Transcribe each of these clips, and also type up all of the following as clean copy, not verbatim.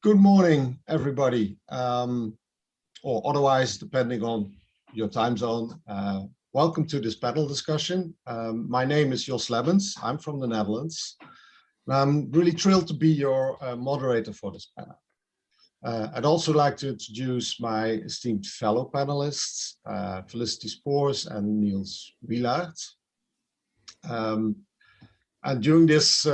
Good morning, everybody, or otherwise, depending on your time zone. Welcome to this panel discussion. My name is Jos Lebbens. I'm from the Netherlands. I'm really thrilled to be your moderator for this panel. I'd also like to introduce my esteemed fellow panelists, Felicity Spoors and Niels Wielaert. And during this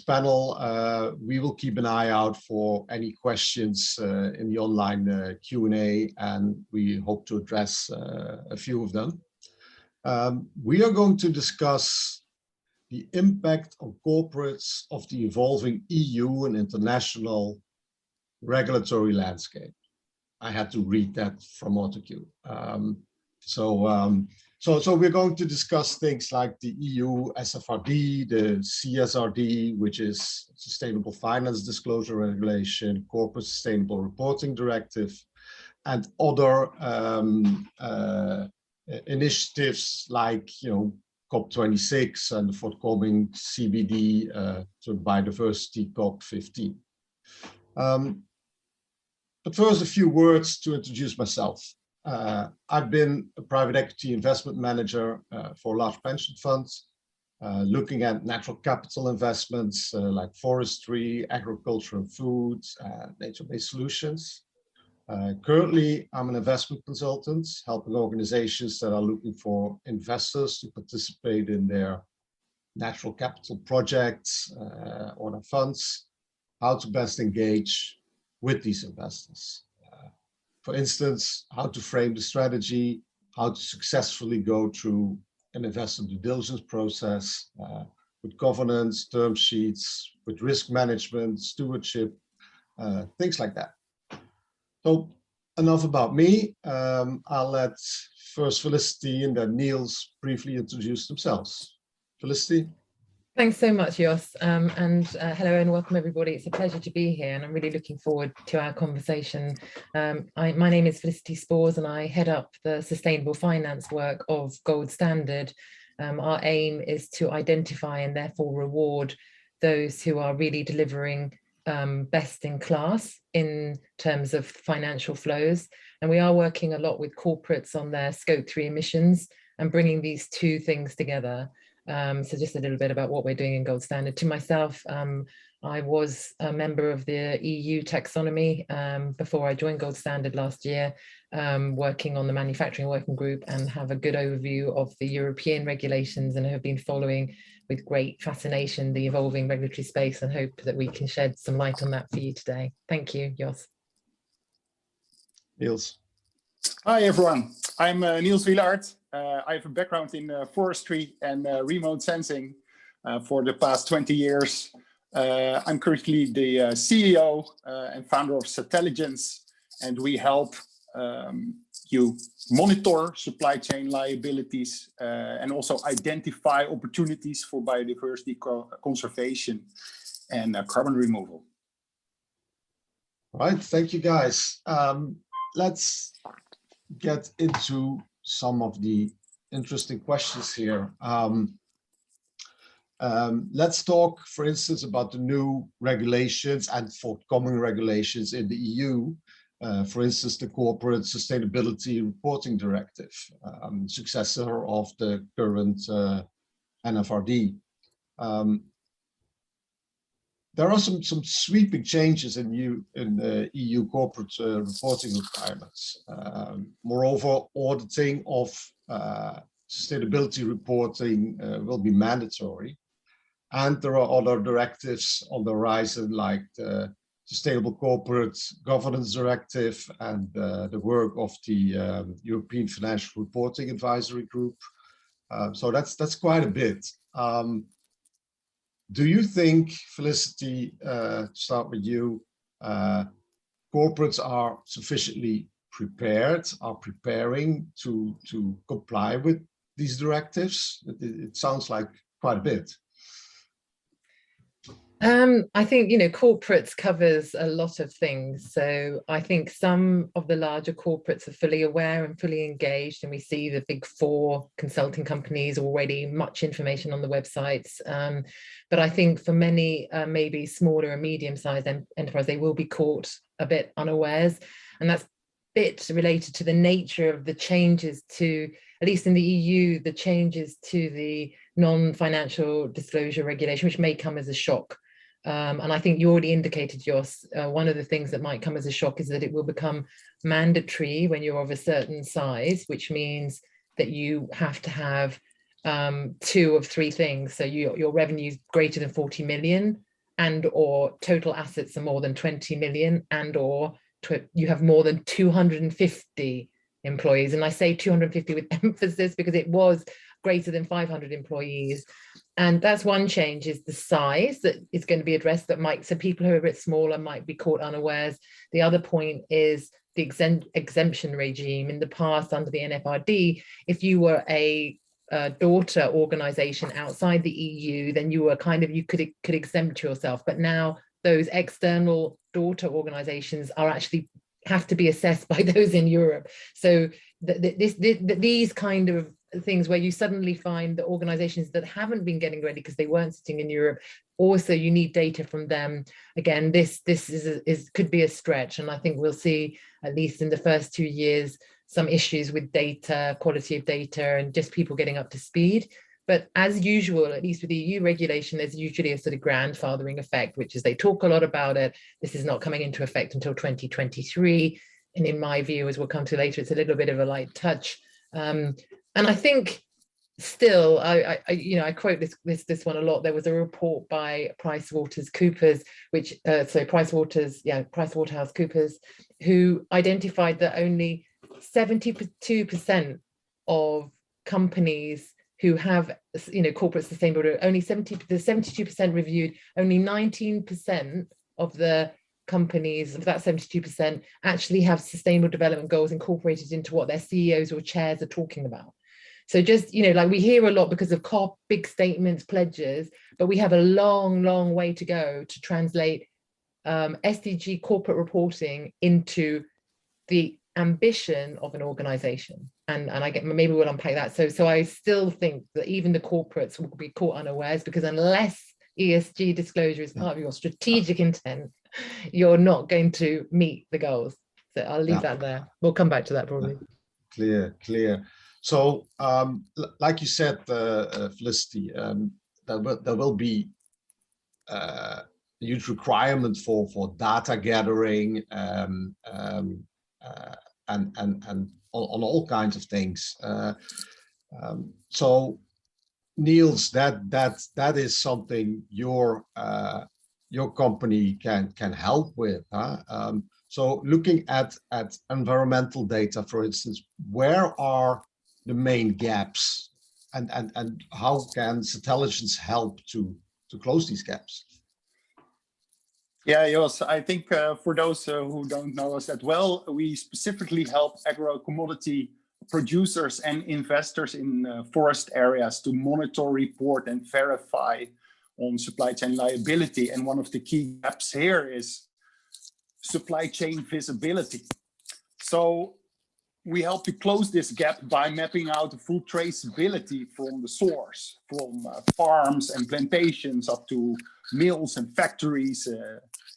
panel, we will keep an eye out for any questions in the online Q&A, and we hope to address a few of them. We are going to discuss the impact on corporates of the evolving EU and international regulatory landscape. I had to read that from Autocue. So we're going to discuss things like the EU SFRD, the CSRD, which is Sustainable Finance Disclosure Regulation, Corporate Sustainable Reporting Directive, and other initiatives like, COP26 and the forthcoming CBD, so Biodiversity COP15. But first, a few words to introduce myself. I've been a private equity investment manager for large pension funds, looking at natural capital investments like forestry, agriculture and food, nature-based solutions. Currently, I'm an investment consultant, helping organizations that are looking for investors to participate in their natural capital projects or their funds, how to best engage with these investors. For instance, how to frame the strategy, how to successfully go through an investor due diligence process with governance, term sheets, with risk management, stewardship, things like that. So enough about me. I'll let first Felicity and then Niels briefly introduce themselves. Felicity. Thanks so much, Jos, and hello and welcome everybody. It's a pleasure to be here and I'm really looking forward to our conversation. My name is Felicity Spoors and I head up the sustainable finance work of Gold Standard. Our aim is to identify and therefore reward those who are really delivering best in class in terms of financial flows. And we are working a lot with corporates on their Scope 3 emissions and bringing these two things together. So just a little bit about what we're doing in Gold Standard. To myself, I was a member of the EU taxonomy before I joined Gold Standard last year, working on the manufacturing working group and have a good overview of the European regulations and have been following with great fascination the evolving regulatory space and hope that we can shed some light on that for you today. Thank you, Jos. Niels. Hi, everyone. I'm Niels Wielaert. I have a background in forestry and remote sensing for the past 20 years. I'm currently the CEO and founder of Satelligence, and we help you monitor supply chain liabilities and also identify opportunities for biodiversity conservation and carbon removal. All right, thank you guys. Let's get into some of the interesting questions here. Let's talk, for instance, about the new regulations and forthcoming regulations in the EU. For instance, the Corporate Sustainability Reporting Directive, successor of the current NFRD. There are some sweeping changes in the EU corporate reporting requirements. Moreover, auditing of sustainability reporting will be mandatory. And there are other directives on the horizon, like the Sustainable Corporate Governance Directive and the work of the European Financial Reporting Advisory Group. So that's quite a bit. Do you think, Felicity, to start with you, corporates are sufficiently prepared, are preparing to comply with these directives? It sounds like quite a bit. I think, corporates covers a lot of things. So I think some of the larger corporates are fully aware and fully engaged, and we see the big four consulting companies already much information on the websites. But I think for many, maybe smaller and medium-sized enterprise, they will be caught a bit unawares. And that's a bit related to the nature of the changes to, at least in the EU, the changes to the non-financial disclosure regulation, which may come as a shock. And I think you already indicated, Jos, one of the things that might come as a shock is that it will become mandatory when you're of a certain size, which means that you have to have two of three things. So your revenue is greater than 40 million, and or total assets are more than 20 million, and or you have more than 250 employees. And I say 250 with emphasis because it was greater than 500 employees. And that's one change, is the size that is going to be addressed, that might, so people who are a bit smaller might be caught unawares. The other point is the exemption regime. In the past, under the NFRD, if you were a daughter organization outside the EU, then you were you could exempt yourself. But now those external daughter organizations are actually have to be assessed by those in Europe. So these kind of things where you suddenly find the organizations that haven't been getting ready because they weren't sitting in Europe, also you need data from them. Again, this could be a stretch, and I think we'll see, at least in the first 2 years, some issues with data, quality of data, and just people getting up to speed. But as usual, at least with the EU regulation, there's usually a sort of grandfathering effect, which is they talk a lot about it. This is not coming into effect until 2023. And in my view, as we'll come to later, it's a little bit of a light touch. And I think still, I quote this one a lot. There was a report by PricewaterhouseCoopers, PricewaterhouseCoopers, who identified that only 72% of companies who have, corporate sustainability, only 72% reviewed, only 19% of the companies, of that 72%, actually have sustainable development goals incorporated into what their CEOs or chairs are talking about. So just, like we hear a lot because of COP, big statements, pledges, but we have a long, long way to go to translate SDG corporate reporting into the ambition of an organization. And I get, maybe we'll unpack that. So I still think that even the corporates will be caught unawares, because unless ESG disclosure is part of your strategic intent, you're not going to meet the goals. So I'll leave that there. We'll come back to that probably. Clear. So, like you said, Felicity, there will be a huge requirement for data gathering and on all kinds of things. So, Niels, that is something your company can help with. So, looking at environmental data, for instance, where are the main gaps, and how can Intelligence help to close these gaps? Yeah, Jos, I think for those who don't know us that well, we specifically help agro-commodity producers and investors in forest areas to monitor, report, and verify on supply chain liability. And one of the key gaps here is supply chain visibility. So we help to close this gap by mapping out the full traceability from the source, from farms and plantations up to mills and factories,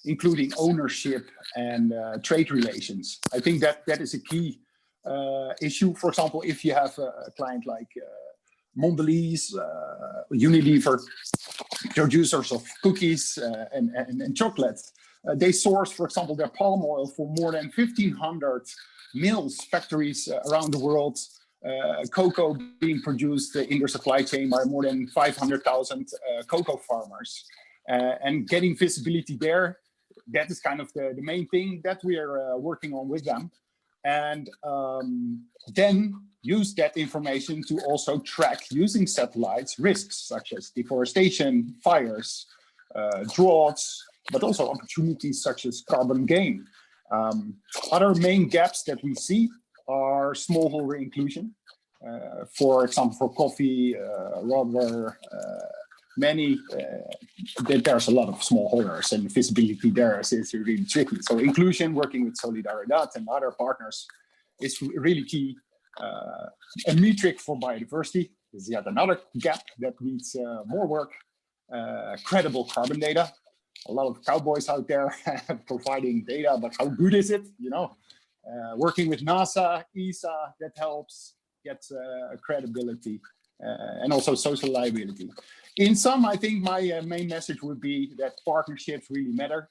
including ownership and trade relations. I think that is a key issue. For example, if you have a client like Mondelez, Unilever, producers of cookies and chocolate, they source, for example, their palm oil for more than 1,500 mills, factories around the world, cocoa being produced in their supply chain by more than 500,000 cocoa farmers. And getting visibility there, that is kind of the main thing that we are working on with them. And then use that information to also track, using satellites, risks such as deforestation, fires, droughts, but also opportunities such as carbon gain. Other main gaps that we see are smallholder inclusion. For example, for coffee, rubber, many, there's a lot of smallholders, and visibility there is really tricky. So inclusion, working with Solidaridad and other partners, is really key. A metric for biodiversity is yet another gap that needs more work. Credible carbon data. A lot of cowboys out there providing data, but how good is it? You know, working with NASA, ESA, that helps get credibility and also social liability. In sum, I think my main message would be that partnerships really matter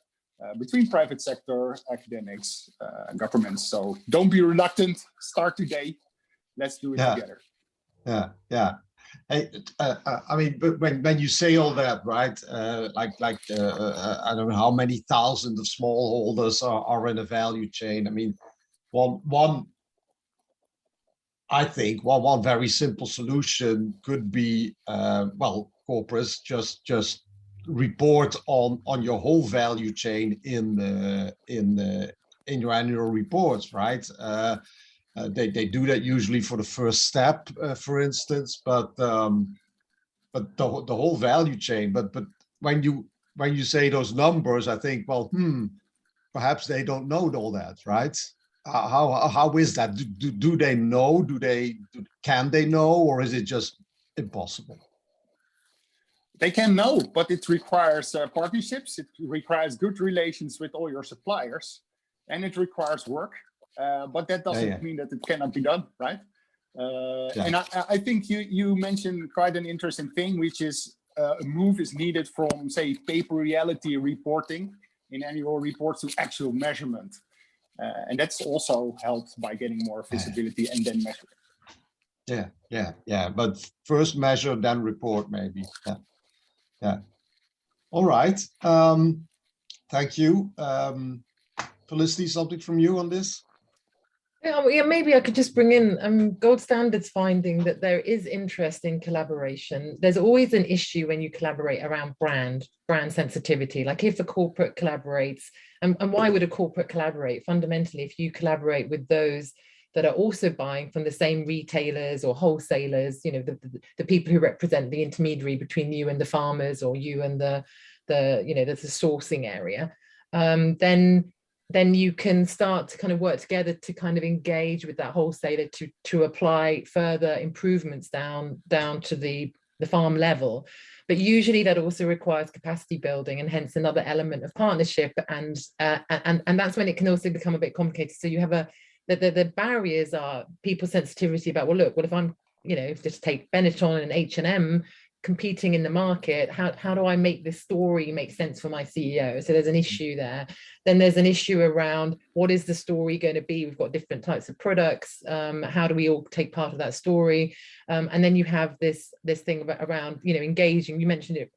between private sector, academics, governments. So don't be reluctant. Start today. Let's do it together. Yeah. Hey, I mean, but when you say all that, right? I don't know how many thousands of smallholders are in a value chain. I mean, I think one very simple solution could be, well, corporates just report on your whole value chain in your annual reports, right? They do that usually for the first step, for instance, but the whole value chain. But when you say those numbers, I think, well, perhaps they don't know all that, right? How is that? Do they know? Can they know, or is it just impossible? They can know, but it requires partnerships. It requires good relations with all your suppliers, and it requires work. But that doesn't mean that it cannot be done, right? And I think you mentioned quite an interesting thing, which is a move is needed from, say, paper reality reporting in annual reports to actual measurement. And that's also helped by getting more visibility and then measuring. Yeah. But first measure, then report, maybe. Yeah. All right. Thank you. Felicity, something from you on this? Yeah, maybe I could just bring in Gold Standard's finding that there is interest in collaboration. There's always an issue when you collaborate around brand sensitivity. Like if a corporate collaborates, and why would a corporate collaborate? Fundamentally, if you collaborate with those that are also buying from the same retailers or wholesalers, you know, the people who represent the intermediary between you and the farmers, or you and the sourcing area, then you can start to kind of work together to kind of engage with that wholesaler to apply further improvements down to the farm level. But usually that also requires capacity building, and hence another element of partnership. And that's when it can also become a bit complicated. So you have the barriers are people's sensitivity about, well, look, what if I'm, just take Benetton and H&M competing in the market, how do I make this story make sense for my CEO? So there's an issue there. Then there's an issue around, what is the story going to be? We've got different types of products. How do we all take part of that story? And then you have this thing around, engaging. You mentioned it,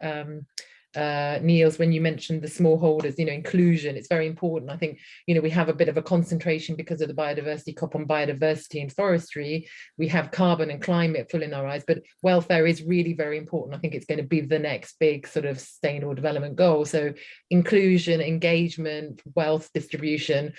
Niels, when you mentioned the smallholders, inclusion, it's very important. I think, we have a bit of a concentration because of the biodiversity COP on biodiversity and forestry. We have carbon and climate full in our eyes, but welfare is really very important. I think it's going to be the next big sort of sustainable development goal. So inclusion, engagement, wealth distribution.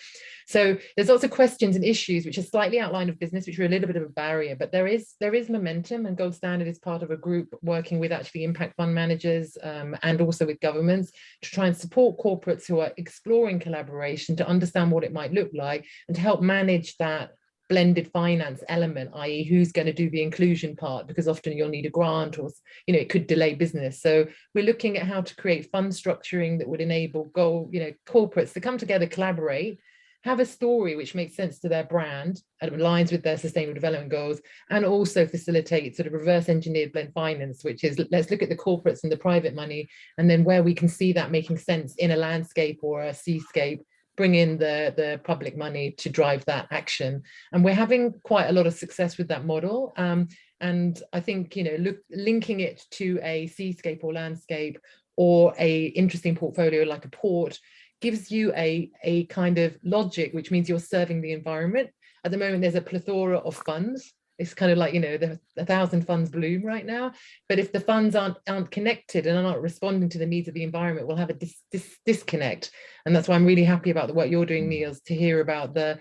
So there's lots of questions and issues which are slightly outline of business, which are a little bit of a barrier, but there is momentum, and Gold Standard is part of a group working with actually impact fund managers and also with governments to try and support corporates who are exploring collaboration to understand what it might look like and to help manage that blended finance element, i.e. who's going to do the inclusion part, because often you'll need a grant, or it could delay business. So we're looking at how to create fund structuring that would enable corporates to come together, collaborate, have a story which makes sense to their brand and aligns with their sustainable development goals, and also facilitate sort of reverse engineered blend finance, which is, let's look at the corporates and the private money, and then where we can see that making sense in a landscape or a seascape, bring in the public money to drive that action. And we're having quite a lot of success with that model. And I think, linking it to a seascape or landscape or a interesting portfolio like a port gives you a kind of logic, which means you're serving the environment. At the moment, there's a plethora of funds. It's kind of like, the 1,000 funds bloom right now. But if the funds aren't connected and are not responding to the needs of the environment, we'll have a disconnect. And that's why I'm really happy about the work you're doing, Niels, to hear about the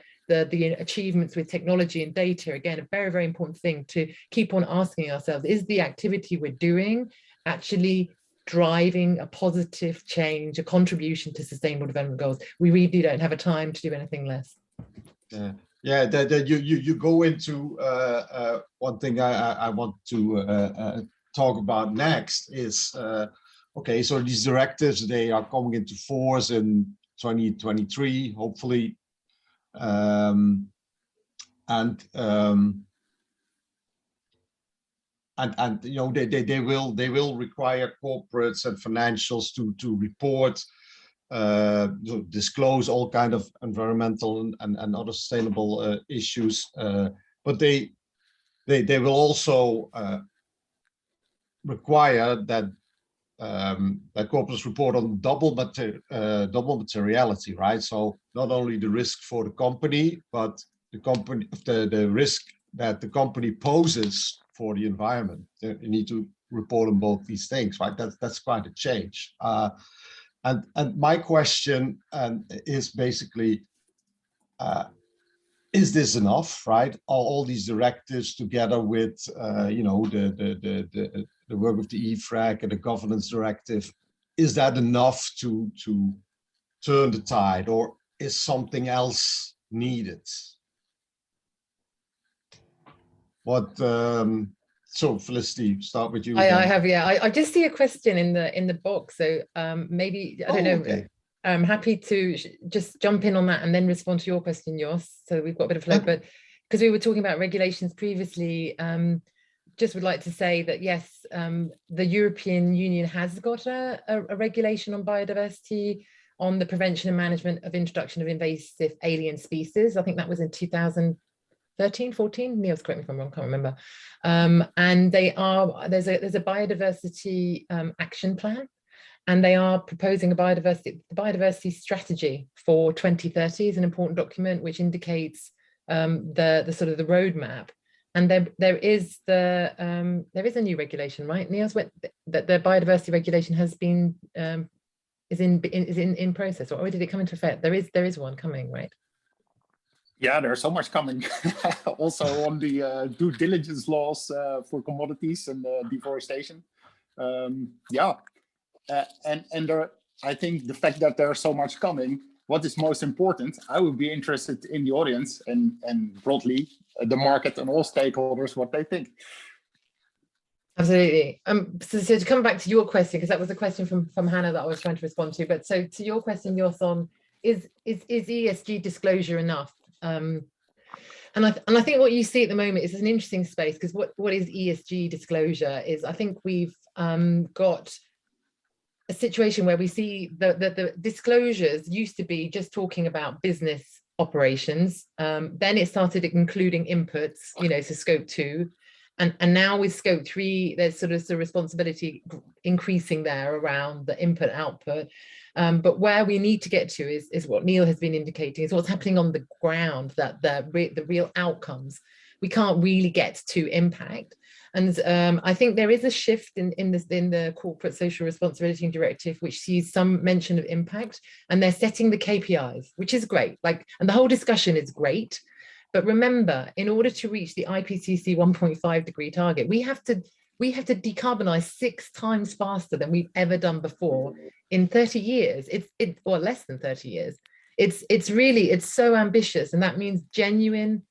achievements with technology and data. Again, a very, very important thing to keep on asking ourselves, is the activity we're doing actually driving a positive change, a contribution to sustainable development goals. We really don't have a time to do anything less. Yeah, you go into one thing I want to talk about next is, okay, so these directives, they are coming into force in 2023, hopefully. And you know, they will require corporates and financials to report, disclose all kind of environmental and other sustainable issues, but they will also require that that corporates report on double materiality, right? So not only the risk for the company, but the risk that the company poses for the environment. You need to report on both these things, right? That's quite a change. And my question is basically, is this enough, right? All these directives together with you know, the work of the EFRAG and the governance directive, is that enough to turn the tide, or is something else needed? What so Felicity, start with you. I have, yeah. I just see a question in the box, so maybe I don't know. Okay. I'm happy to just jump in on that and then respond to your question, Jos. So we've got a bit of flow, but because we were talking about regulations previously, just would like to say that yes, the European Union has got a regulation on biodiversity, on the prevention and management of introduction of invasive alien species. I think that was in 2013, 14. Niels, correct me if I'm wrong, can't remember. And there's a biodiversity action plan, and they are proposing a biodiversity strategy for 2030 is an important document which indicates the sort of the roadmap. And there is a new regulation, right, Niels? That the biodiversity regulation has been is in process, or did it come into effect? There is one coming, right? Yeah, there's so much coming. Also on the due diligence laws for commodities and deforestation. Yeah, and there, I think the fact that there's so much coming, what is most important, I would be interested in the audience and broadly the market and all stakeholders, what they think. Absolutely. So to come back to your question, because that was a question from Hannah that I was trying to respond to. But so to your question, Jos, on is ESG disclosure enough? And I think what you see at the moment is an interesting space, because what is ESG disclosure is, I think we've got a situation where we see the disclosures used to be just talking about business operations. Then it started including inputs, you know, so scope 2. And now with scope 3, there's sort of the responsibility increasing there around the input output. But where we need to get to is what Neil has been indicating, is what's happening on the ground, that the real outcomes. We can't really get to impact. And I think there is a shift in the corporate social responsibility directive, which sees some mention of impact, and they're setting the KPIs, which is great. And the whole discussion is great. But remember, in order to reach the IPCC 1.5 degree target, we have to decarbonize 6 times faster than we've ever done before in 30 years. Or less than 30 years. It's so ambitious, and that means genuine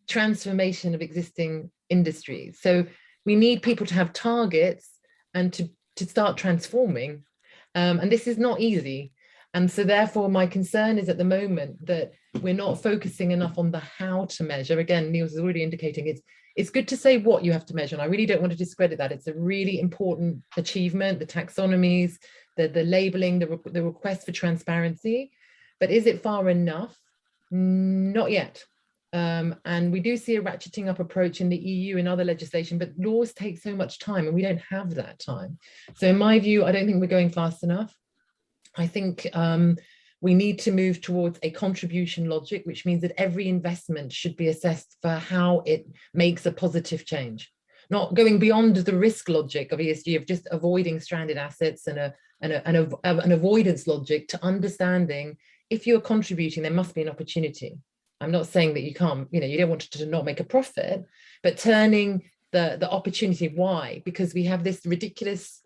transformation of existing industries. So we need people to have targets and to start transforming. And this is not easy. And so therefore, my concern is at the moment that we're not focusing enough on the how to measure. Again, Niels is already indicating it's good to say what you have to measure. And I really don't want to discredit that. It's a really important achievement, the taxonomies, the labeling, the request for transparency. But is it far enough? Not yet. And we do see a ratcheting up approach in the EU and other legislation, but laws take so much time and we don't have that time. So in my view, I don't think we're going fast enough. I think we need to move towards a contribution logic, which means that every investment should be assessed for how it makes a positive change, not going beyond the risk logic of ESG, of just avoiding stranded assets and an avoidance logic, to understanding if you're contributing, there must be an opportunity. I'm not saying that you can't, you don't want to not make a profit, but turning the opportunity. Why? Because we have this ridiculous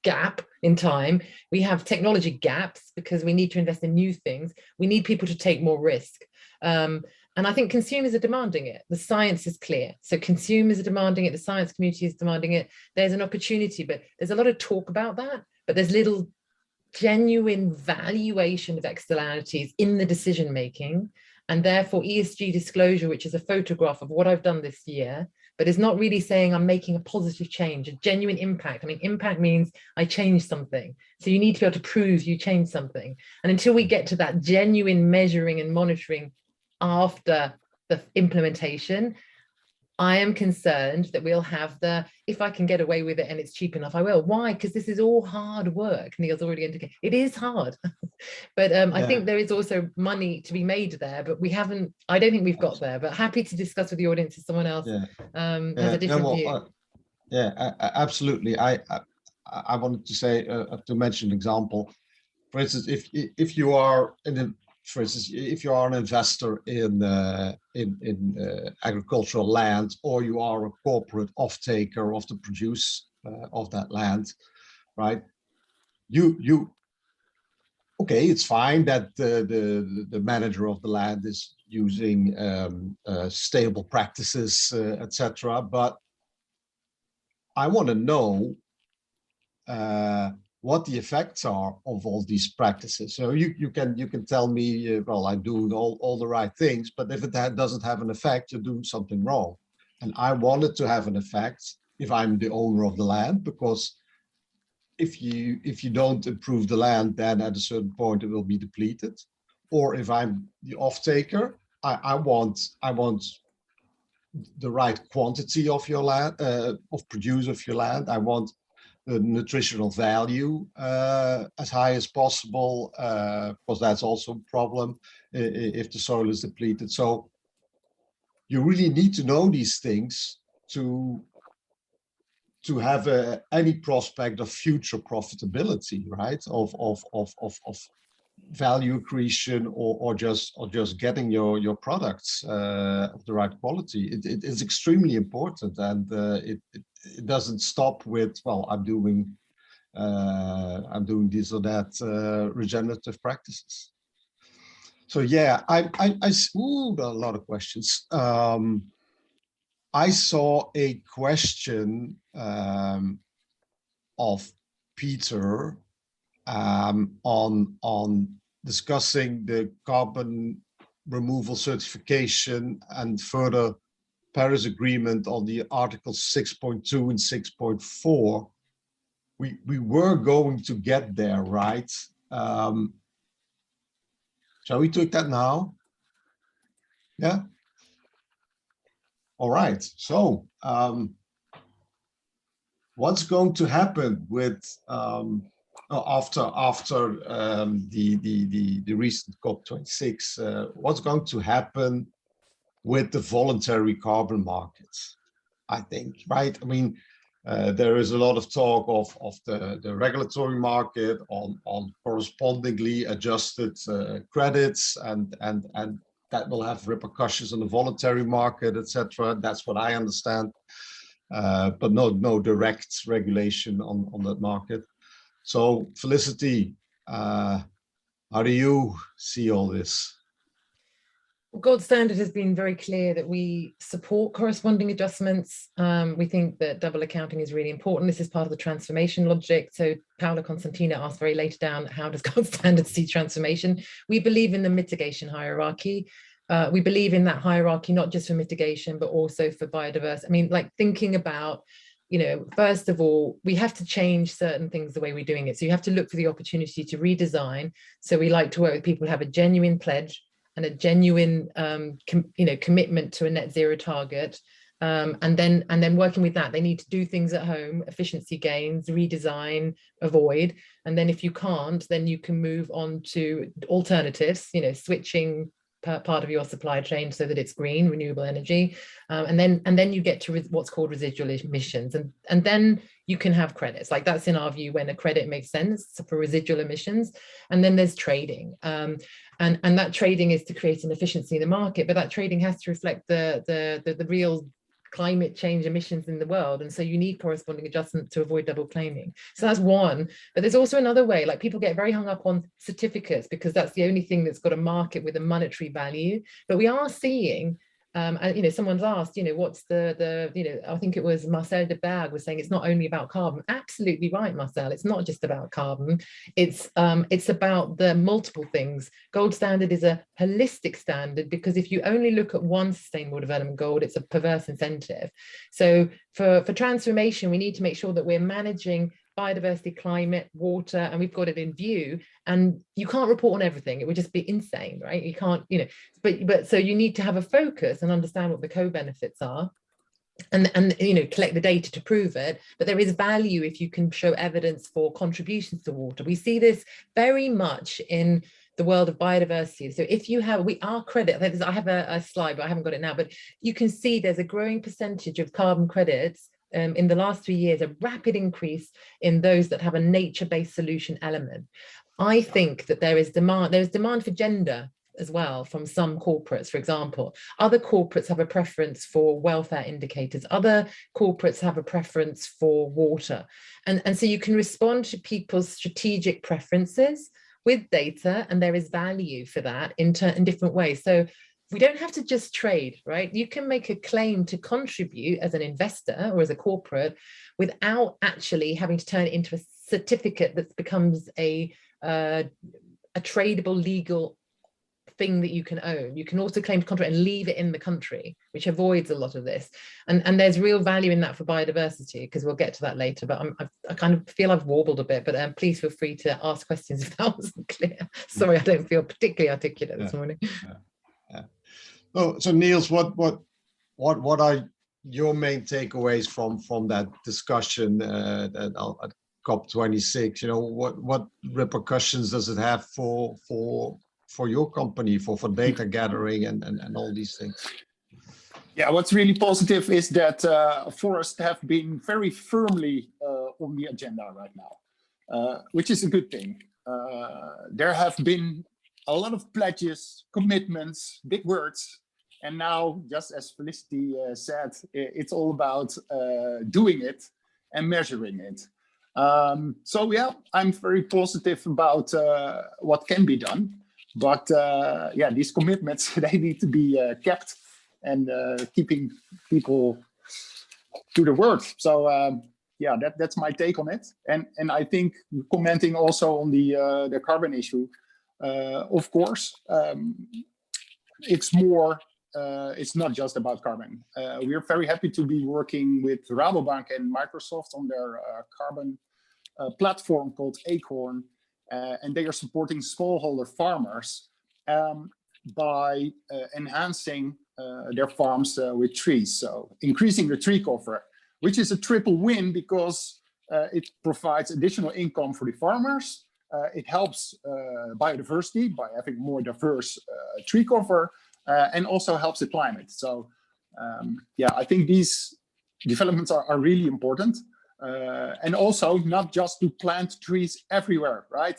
gap in time. We have technology gaps because we need to invest in new things. We need people to take more risk. And I think consumers are demanding it. The science is clear. So consumers are demanding it. The science community is demanding it. There's an opportunity, but there's a lot of talk about that, but there's little genuine valuation of externalities in the decision making. And therefore ESG disclosure, which is a photograph of what I've done this year, but it's not really saying I'm making a positive change, a genuine impact. I mean, impact means I changed something. So you need to be able to prove you changed something. And until we get to that genuine measuring and monitoring after the implementation, I am concerned that we'll have if I can get away with it and it's cheap enough, I will. Why? Because this is all hard work. Neil's already indicated it is hard. But I think there is also money to be made there, but we haven't, I don't think we've got there, but happy to discuss with the audience if someone else has a different view. Absolutely. I wanted to say, to mention an example. For instance, if you are if you are an investor in agricultural land, or you are a corporate off-taker of the produce of that land, right? Okay, it's fine that the manager of the land is using stable practices, etc. But I want to know what the effects are of all these practices. So you can tell me, well, I'm doing all the right things, but if it doesn't have an effect, you're doing something wrong. And I want it to have an effect if I'm the owner of the land, because if you don't improve the land, then at a certain point it will be depleted. Or if I'm the off-taker, I want the right quantity of your land, of produce of your land. I want the nutritional value as high as possible, because that's also a problem if the soil is depleted. So you really need to know these things to have any prospect of future profitability, right? Of value accretion, or just getting your products of the right quality. It is extremely important, and it doesn't stop with, well, I'm doing this or that regenerative practices. So yeah, I got a lot of questions. I saw a question of Peter on discussing the carbon removal certification and further Paris Agreement on the Articles 6.2 and 6.4. We were going to get there, right? Shall we take that now? Yeah. All right. So what's going to happen with after the recent COP26? What's going to happen with the voluntary carbon markets? I think, right? I mean, there is a lot of talk of the regulatory market on correspondingly adjusted credits, and that will have repercussions on the voluntary market, etc. That's what I understand, but no direct regulation on that market. So Felicity, how do you see all this? Gold Standard has been very clear that we support corresponding adjustments. We think that double accounting is really important. This is part of the transformation logic. So Paola Constantina asked very later down, how does Gold Standard see transformation? We believe in the mitigation hierarchy. We believe in that hierarchy, not just for mitigation, but also for biodiversity. I mean, like thinking about, first of all, we have to change certain things the way we're doing it. So you have to look for the opportunity to redesign. So we like to work with people who have a genuine pledge and a genuine, commitment to a net zero target, and then working with that, they need to do things at home, efficiency gains, redesign, avoid, and then if you can't, then you can move on to alternatives, switching part of your supply chain so that it's green, renewable energy, and then you get to what's called residual emissions, and then you can have credits. Like that's in our view when a credit makes sense for residual emissions. And then there's trading, and that trading is to create an efficiency in the market, but that trading has to reflect the real climate change emissions in the world, and so you need corresponding adjustment to avoid double claiming. So that's one. But there's also another way, like people get very hung up on certificates because that's the only thing that's got a market with a monetary value. But we are seeing, and, someone's asked, what's I think it was Marcel de Berg was saying it's not only about carbon. Absolutely right, Marcel. It's not just about carbon. It's about the multiple things. Gold standard is a holistic standard because if you only look at one sustainable development goal, it's a perverse incentive. So for transformation, we need to make sure that we're managing biodiversity, climate, water, and we've got it in view. And you can't report on everything. It would just be insane, right? You can't, but so you need to have a focus and understand what the co-benefits are and collect the data to prove it. But there is value if you can show evidence for contributions to water. We see this very much in the world of biodiversity. So if you have, our credit, I have a slide, but I haven't got it now, but you can see there's a growing percentage of carbon credits in the last 3 years, a rapid increase in those that have a nature-based solution element. I think that there's demand for gender as well from some corporates. For example, other corporates have a preference for welfare indicators. Other corporates have a preference for water. And so you can respond to people's strategic preferences with data, and there is value for that in different ways. So we don't have to just trade, right? You can make a claim to contribute as an investor or as a corporate without actually having to turn it into a certificate that becomes a tradable legal thing that you can own. You can also claim to contract and leave it in the country, which avoids a lot of this. And there's real value in that for biodiversity, because we'll get to that later. But I kind of feel I've warbled a bit, but please feel free to ask questions if that wasn't clear. Sorry, I don't feel particularly articulate this morning. So Niels, what are your main takeaways from that discussion at COP26? What repercussions does it have for your company, for data gathering and all these things? Yeah, what's really positive is that forests have been very firmly on the agenda right now, which is a good thing. There have been a lot of pledges, commitments, big words, and now, just as Felicity said, it's all about doing it and measuring it. So yeah, I'm very positive about what can be done, but yeah, these commitments, they need to be kept and keeping people to the word. So yeah, that's my take on it. And I think commenting also on the carbon issue, of course, it's more, it's not just about carbon. We are very happy to be working with Rabobank and Microsoft on their carbon platform called Acorn, and they are supporting smallholder farmers by enhancing their farms with trees. So increasing the tree cover, which is a triple win because it provides additional income for the farmers. It helps biodiversity by having more diverse tree cover, and also helps the climate. So yeah, I think these developments are really important. And also not just to plant trees everywhere, right?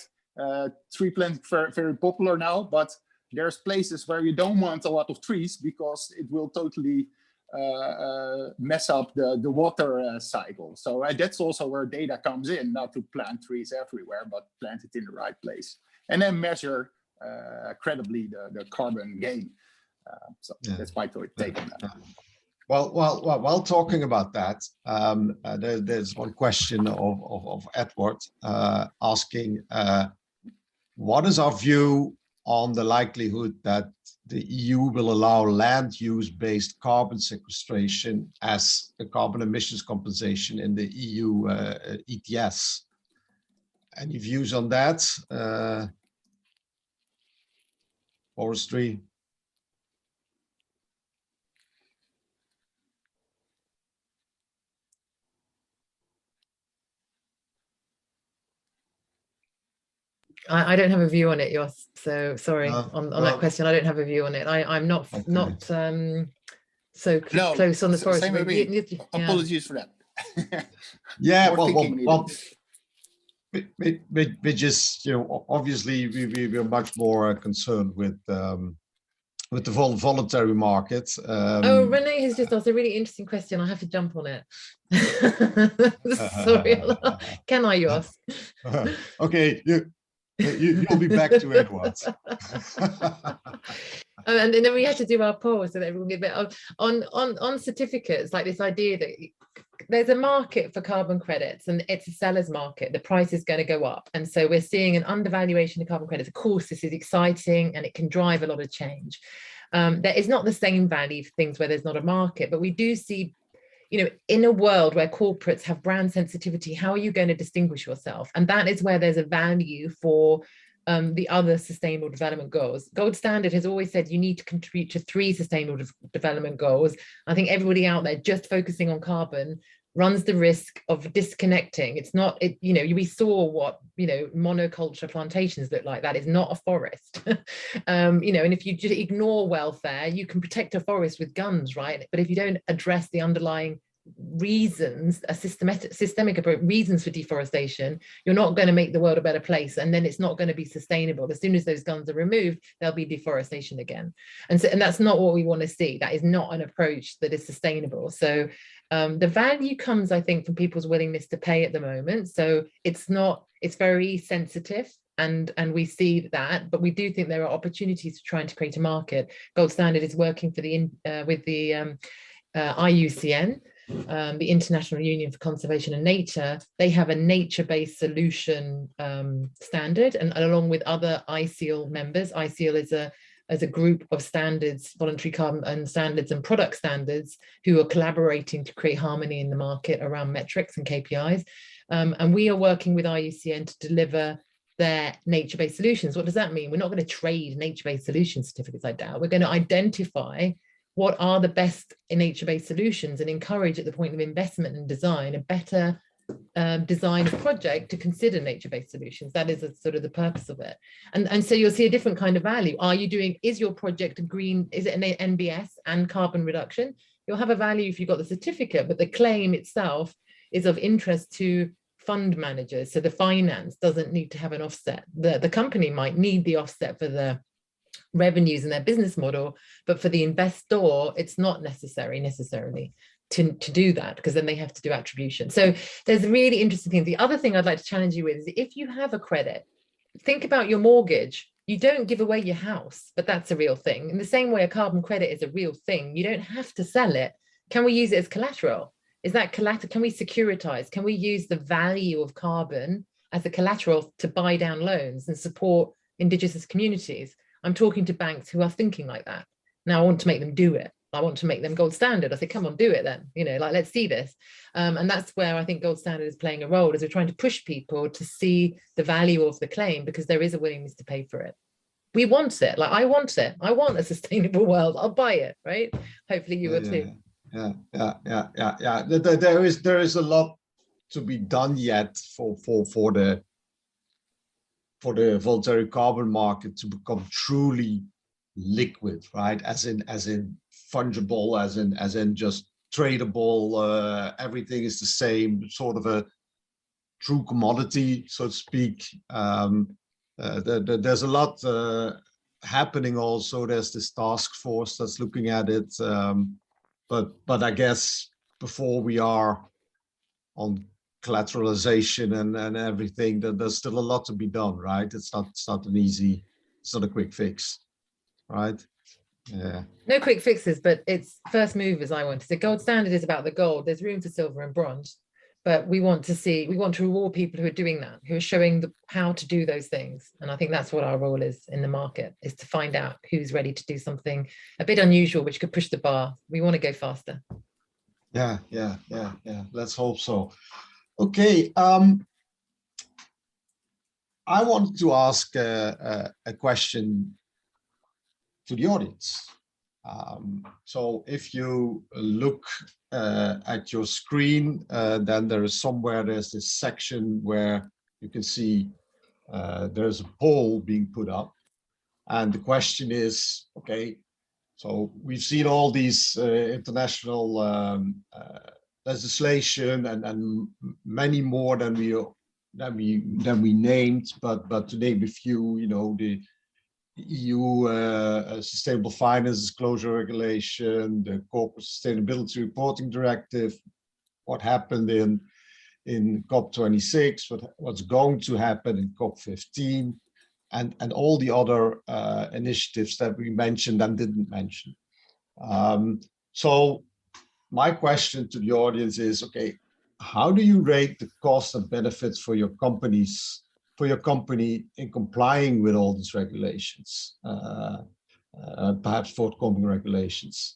Tree planting very, very popular now, but there's places where you don't want a lot of trees because it will totally mess up the water cycle. So that's also where data comes in, not to plant trees everywhere, but plant it in the right place. And then measure credibly the carbon gain. So yeah, that's my take on that. Well, while talking about that, there's one question of Edward asking, what is our view on the likelihood that the EU will allow land use-based carbon sequestration as a carbon emissions compensation in the EU ETS? Any views on that? Forestry? I don't have a view on it, Jos. So sorry on that question. I don't have a view on it. I'm not so close on the forest. Apologies for that. Yeah, well, we just, obviously we're much more concerned with with the voluntary market. Oh, Renee has just asked a really interesting question. I have to jump on it. Sorry, can I, Jos? Okay, you'll be back to Edward. And then we had to do our poll so that everyone get a bit of, on certificates, like this idea that there's a market for carbon credits and it's a seller's market. The price is going to go up. And so we're seeing an undervaluation of carbon credits. Of course, this is exciting and it can drive a lot of change. There is not the same value for things where there's not a market, but we do see, you know, in a world where corporates have brand sensitivity, how are you going to distinguish yourself? And that is where there's a value for the other sustainable development goals. Gold Standard has always said you need to contribute to 3 sustainable development goals. I think everybody out there just focusing on carbon runs the risk of disconnecting. It's not, you know, we saw what, you know, monoculture plantations look like. That is not a forest. You know, and if you just ignore welfare, you can protect a forest with guns, right? But if you don't address the underlying reasons, a systemic approach, reasons for deforestation, you're not going to make the world a better place, and then it's not going to be sustainable. As soon as those guns are removed, there'll be deforestation again, and that's not what we want to see. That is not an approach that is sustainable. So the value comes, I think, from people's willingness to pay at the moment. So it's very sensitive, and we see that, but we do think there are opportunities to trying to create a market. Gold Standard is working for with the IUCN, the International Union for Conservation and Nature. They have a nature-based solution standard, and along with other ICEAL members. ICEAL is a group of standards, voluntary carbon and standards and product standards, who are collaborating to create harmony in the market around metrics and KPIs. And we are working with IUCN to deliver their nature-based solutions. What does that mean? We're not going to trade nature-based solution certificates, I doubt. We're going to identify what are the best nature-based solutions and encourage at the point of investment and design a better design of project to consider nature-based solutions. That is sort of the purpose of it. And so you'll see a different kind of value. Is your project a green, is it an NBS and carbon reduction? You'll have a value if you've got the certificate, but the claim itself is of interest to fund managers. So the finance doesn't need to have an offset. The company might need the offset for the revenues in their business model, but for the investor, it's not necessarily to do that, because then they have to do attribution. So there's really interesting things. The other thing I'd like to challenge you with is, if you have a credit, think about your mortgage. You don't give away your house, but that's a real thing. In the same way a carbon credit is a real thing, you don't have to sell it. Can we use it as collateral? Is that collateral? Can we securitize? Can we use the value of carbon as a collateral to buy down loans and support indigenous communities? I'm talking to banks who are thinking like that. Now I want to make them do it. I want to make them Gold Standard. I say, come on, do it then. You know, like, let's see this. And that's where I think Gold Standard is playing a role, as we're trying to push people to see the value of the claim, because there is a willingness to pay for it. We want it. Like, I want it. I want a sustainable world. I'll buy it, right? Hopefully you will too. Yeah. There is a lot to be done yet for the voluntary carbon market to become truly liquid, right? As in fungible, as in just tradable. Everything is the same, sort of a true commodity, so to speak. There's a lot happening also. There's this task force that's looking at it, but I guess before we are on collateralization and everything, that there's still a lot to be done, right? It's not an easy, it's not a quick fix, right? Yeah. No quick fixes, but it's first movers. I want to say Gold Standard is about the gold. There's room for silver and bronze, but we want to reward people who are doing that, who are showing how to do those things. And I think that's what our role is in the market, is to find out who's ready to do something a bit unusual, which could push the bar. We want to go faster. Yeah. Let's hope so. Okay. I wanted to ask a question to the audience. So if you look at your screen, then there's this section where you can see there's a poll being put up, and the question is, okay, so we've seen all these international legislation and many more than we named, but to name a few, you know, the EU Sustainable Finance Disclosure Regulation, the Corporate Sustainability Reporting Directive, what happened in COP26, what's going to happen in COP15, and all the other initiatives that we mentioned and didn't mention. So my question to the audience is, okay, how do you rate the costs and benefits for your company in complying with all these regulations, perhaps forthcoming regulations?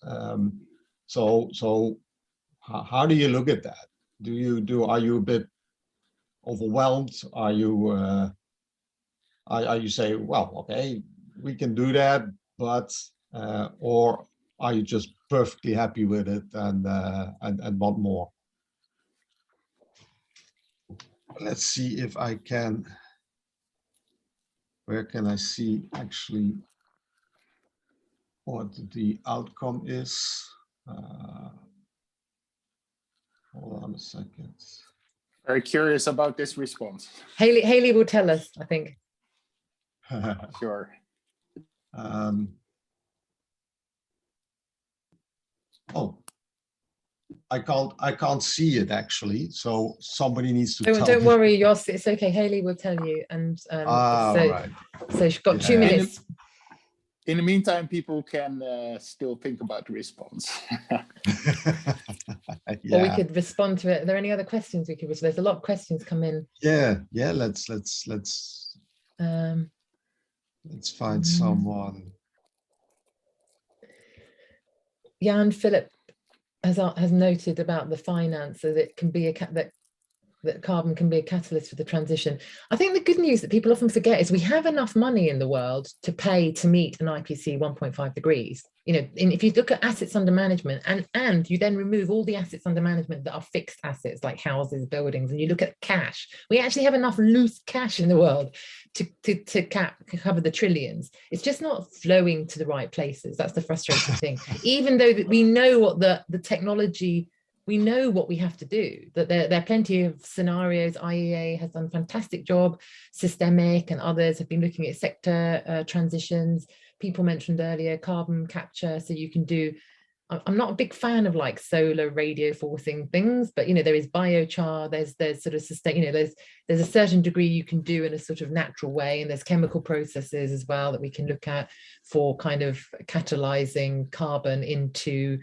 So how do you look at that? Are you a bit overwhelmed? Are you say, well, okay, we can do that, but or are you just perfectly happy with it and want more? Let's see if I can. Where can I see actually what the outcome is? Hold on a second. Very curious about this response. Haley will tell us, I think. Sure. Oh, I can't see it actually. So somebody needs to tell Don't me. worry, Jos. It's okay. Haley will tell you. And Right. So she's got 2 minutes. In the meantime, people can still think about the response. Or we could respond to it. Are there any other questions we could respond? There's a lot of questions come in. Yeah. Let's find someone. Jan Philip has noted about the finance, so that it can be that carbon can be a catalyst for the transition. I think the good news that people often forget is we have enough money in the world to pay to meet an IPC 1.5 degrees. You know, if you look at assets under management and you then remove all the assets under management that are fixed assets like houses, buildings, and you look at cash, we actually have enough loose cash in the world to cover the trillions. It's just not flowing to the right places. That's the frustrating thing. Even though that we know what the technology, we know what we have to do, that there are plenty of scenarios. IEA has done a fantastic job, Systemic and others have been looking at sector transitions. People mentioned earlier carbon capture, so you can do, I'm not a big fan of like solar radio forcing things, but you know, there is biochar, there's sort of sustain, you know, there's a certain degree you can do in a sort of natural way, and there's chemical processes as well that we can look at for kind of catalyzing carbon into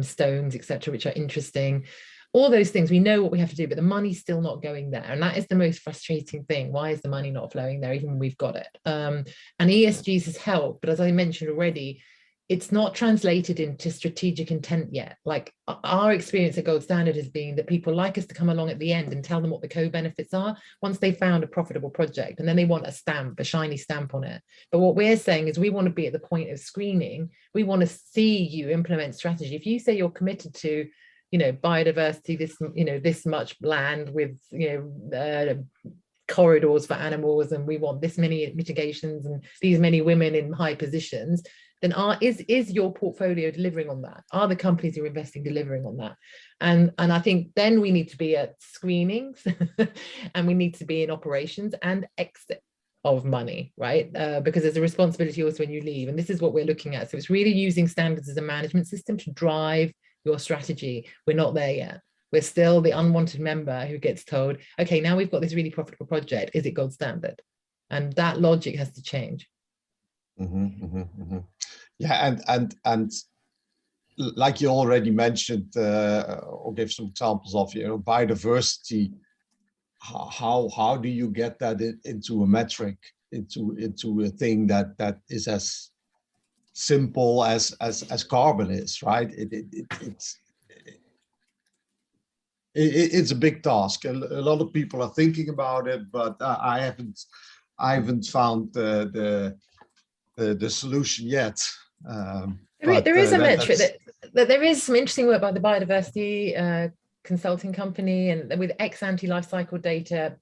stones, etc., which are interesting. All those things, we know what we have to do, but the money's still not going there, and that is the most frustrating thing. Why is the money not flowing there even when we've got it? And ESGs has helped, but as I mentioned already, it's not translated into strategic intent yet. Like our experience at Gold Standard has been that people like us to come along at the end and tell them what the co-benefits are once they found a profitable project, and then they want a stamp, a shiny stamp on it. But what we're saying is we want to be at the point of screening. We want to see you implement strategy. If you say you're committed to, you know, biodiversity, this, you know, this much land with, you know, corridors for animals, and we want this many mitigations and these many women in high positions, then is your portfolio delivering on that? Are the companies you're investing delivering on that? And I think then we need to be at screenings and we need to be in operations and exit of money, right? Because there's a responsibility also when you leave, and this is what we're looking at. So it's really using standards as a management system to drive your strategy. We're not there yet. We're still the unwanted member who gets told, okay, now we've got this really profitable project, is it Gold Standard? And that logic has to change. Yeah, and like you already mentioned, or gave some examples of, you know, biodiversity. How do you get that into a metric, into a thing that is as simple as carbon is, right? It's a big task. A lot of people are thinking about it, but I haven't found the solution yet. There is a metric that there is some interesting work by the biodiversity consulting company, and with ex-ante life cycle data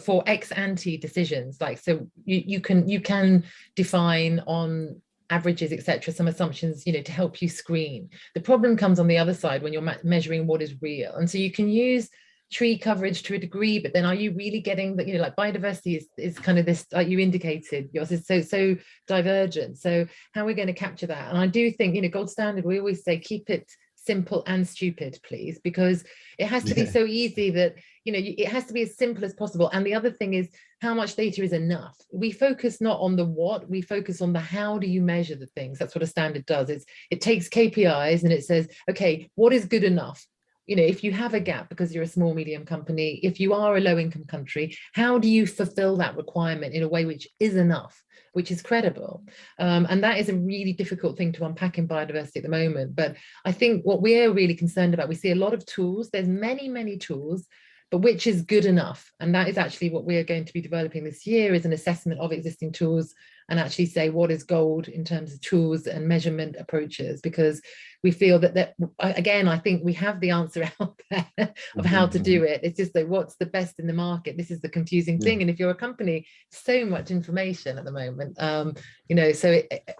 for ex-ante decisions. Like, so you can define on averages, etc., some assumptions, you know, to help you screen. The problem comes on the other side when you're measuring what is real, and so you can use tree coverage to a degree, but then are you really getting that, like biodiversity is kind of this, like you indicated, yours is so divergent. So how are we going to capture that? And I do think, gold standard, we always say, keep it simple and stupid, please, because it has to be so easy that, it has to be as simple as possible. And the other thing is, how much data is enough? We focus not on the what, we focus on the how do you measure the things. That's what a standard does. It takes KPIs and it says, okay, what is good enough? If you have a gap because you're a small, medium company, if you are a low income country, how do you fulfill that requirement in a way which is enough, which is credible? And that is a really difficult thing to unpack in biodiversity at the moment. But I think what we're really concerned about, we see a lot of tools, there's many tools, but which is good enough? And that is actually what we're going to be developing this year, is an assessment of existing tools and actually say what is gold in terms of tools and measurement approaches, because we feel that again, I think we have the answer out there of how to do it. It's just like, what's the best in the market? This is the confusing thing. And if you're a company, so much information at the moment, so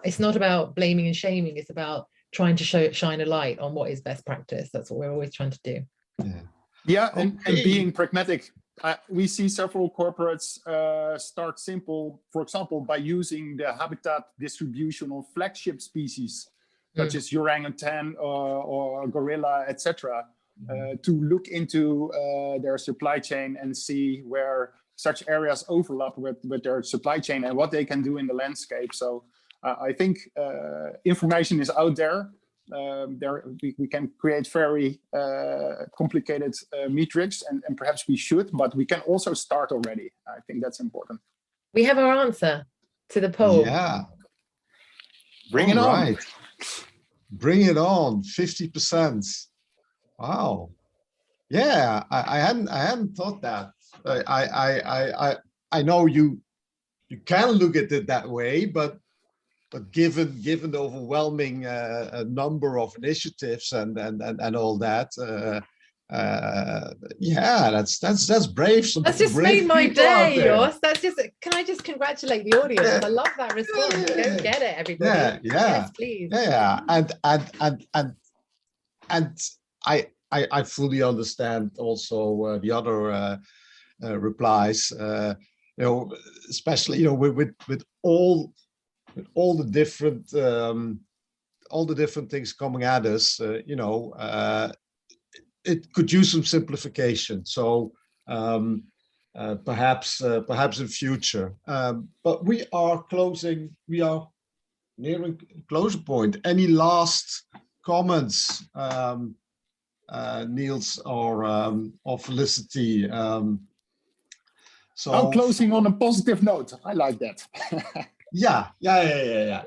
it's not about blaming and shaming. It's about trying to shine a light on what is best practice. That's what we're always trying to do. Yeah, and being pragmatic. We see several corporates start simple, for example, by using the habitat distribution of flagship species, such as orangutan or gorilla, etc., to look into their supply chain and see where such areas overlap with their supply chain and what they can do in the landscape. So I think information is out there. We can create very complicated metrics, and perhaps we should, but we can also start already. I think that's important. We have our answer to the poll. Yeah. Bring it on. Bring it on. 50%. Wow. Yeah, I hadn't thought that. I know you can look at it that way, but given the overwhelming number of initiatives and all that, yeah, that's brave. That's just made my day, Jos. That's just. Can I just congratulate the audience? I love that response. Go get it, everybody. Yes, please. Yeah, and I fully understand also the other replies. Especially with all the different things coming at us, it could use some simplification. So perhaps in future. But we are nearing closure point. Any last comments, Niels or Felicity? So I'm closing on a positive note. I like that. Yeah. I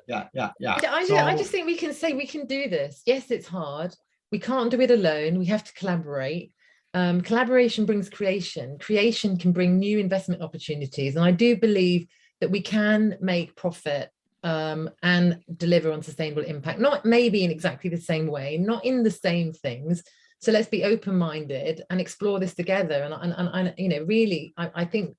just think we can say we can do this. Yes, it's hard. We can't do it alone. We have to collaborate. Collaboration brings creation. Creation can bring new investment opportunities. And I do believe that we can make profit and deliver on sustainable impact, not maybe in exactly the same way, not in the same things. So let's be open-minded and explore this together. And really, I think,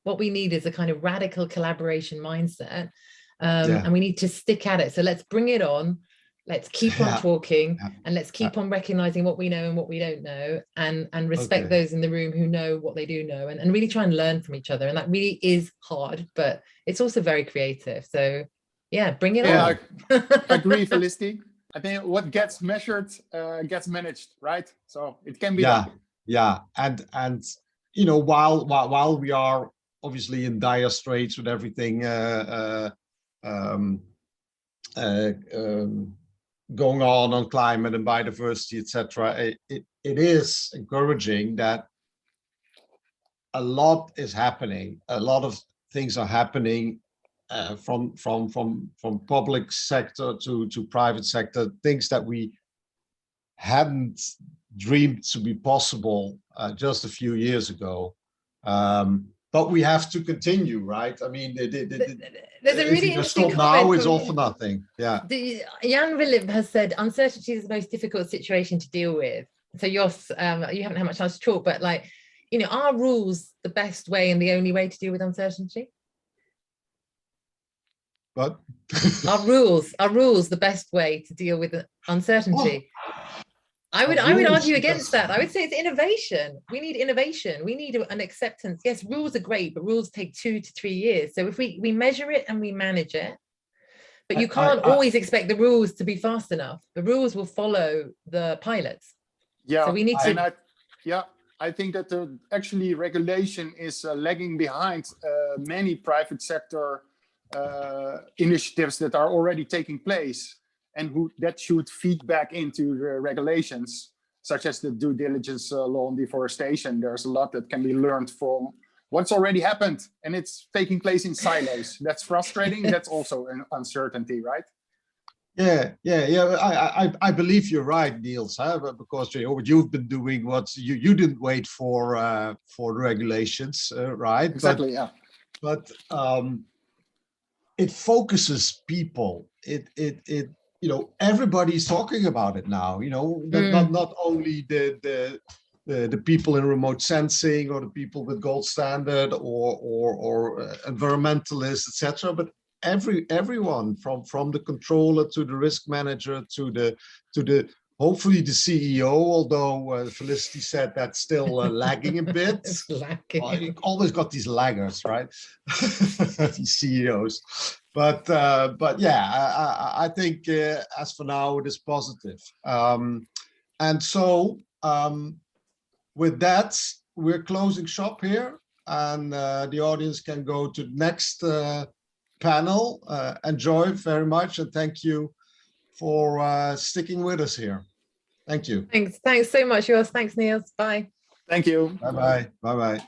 what we need is a kind of radical collaboration mindset. And we need to stick at it. So let's bring it on. Let's keep on talking, and let's keep on recognizing what we know and what we don't know, and respect those in the room who know what they do know, and really try and learn from each other. And that really is hard, but it's also very creative. So yeah, bring it on. I agree, Felicity. I think what gets measured gets managed, right? So it can be done. Yeah, and while we are obviously in dire straits with everything going on climate and biodiversity, etc., it is encouraging that a lot is happening. A lot of things are happening. From public sector to private sector, things that we hadn't dreamed to be possible just a few years ago. But we have to continue, right? I mean, there's a really interesting comment. Now is all for nothing. Yeah. Jan Willem has said uncertainty is the most difficult situation to deal with. So Jos, you haven't had much time to talk, but are rules the best way and the only way to deal with uncertainty? But are rules the best way to deal with uncertainty? I would argue rules, against that. I would say it's innovation. We need innovation. We need an acceptance. Yes, rules are great, but rules take 2 to 3 years. So if we measure it and we manage it, but you can't always expect the rules to be fast enough. The rules will follow the pilots. Yeah, so we need to. I think that actually regulation is lagging behind many private sector initiatives that are already taking place, and that should feed back into the regulations, such as the due diligence law on deforestation. There's a lot that can be learned from what's already happened, and it's taking place in silos. That's frustrating. That's also an uncertainty, right? Yeah. I believe you're right, Niels, because what you've been doing, what you didn't wait for the regulations, right? Exactly. But it focuses people. It everybody's talking about it now. Not only the people in remote sensing or the people with gold standard or environmentalists, etc., but everyone from the controller to the risk manager to the hopefully the CEO, although Felicity said that's still lagging a bit. It's lagging. Well, you always got these laggers, right? These CEOs. But yeah, I think as for now it is positive. And so with that, we're closing shop here, and the audience can go to the next panel. Enjoy very much, and thank you for sticking with us here. Thank you. Thanks so much, yours. Thanks, Niels. Bye. Thank you. Bye-bye. Bye-bye.